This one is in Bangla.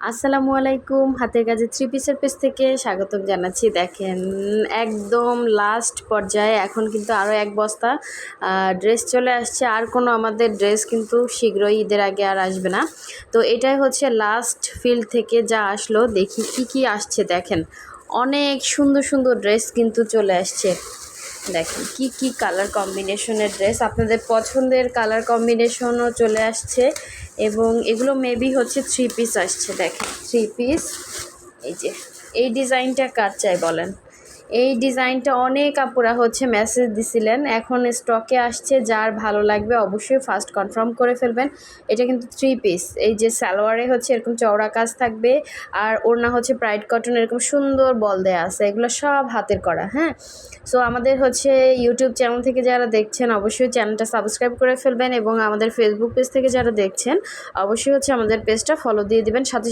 আসসালামু আলাইকুম, হাতের কাজে থ্রি পিসের পেজ থেকে স্বাগতম জানাচ্ছি। দেখেন একদম লাস্ট পর্যায়ে এখন কিন্তু আরও এক বস্তা ড্রেস চলে আসছে। আর কোনো আমাদের ড্রেস কিন্তু শীঘ্রই ঈদের আগে আর আসবে না। তো এটাই হচ্ছে লাস্ট ফিল্ড থেকে যা আসলো। দেখি কি আসছে। দেখেন অনেক সুন্দর সুন্দর ড্রেস কিন্তু চলে আসছে। দেখেন কি কালার কম্বিনেশনের ড্রেস, আপনাদের পছন্দের কালার কম্বিনেশনও চলে আসছে এবং এগুলো মেবি হচ্ছে থ্রি পিস আসছে। দেখেন থ্রি পিস, এই যে এই ডিজাইনটা কার চাই বলেন। এই ডিজাইনটা অনেক আপুরা হচ্ছে মেসেজ দিছিলেন, এখন স্টকে আসছে। যার ভালো লাগবে অবশ্যই ফার্স্ট কনফার্ম করে ফেলবেন। এটা কিন্তু থ্রি পিস, এই যে সালোয়ারে হচ্ছে এরকম চওড়া কাজ থাকবে, আর ওড়না হচ্ছে ব্রাইট কটন, এরকম সুন্দর বল দেয়া আছে। এগুলো সব হাতের করা। হ্যাঁ, সো আমাদের হচ্ছে ইউটিউব চ্যানেল থেকে যারা দেখছেন অবশ্যই চ্যানেলটা সাবস্ক্রাইব করে ফেলবেন এবং আমাদের ফেসবুক পেজ থেকে যারা দেখছেন অবশ্যই হচ্ছে আমাদের পেজটা ফলো দিয়ে দিবেন। সাথে সাথে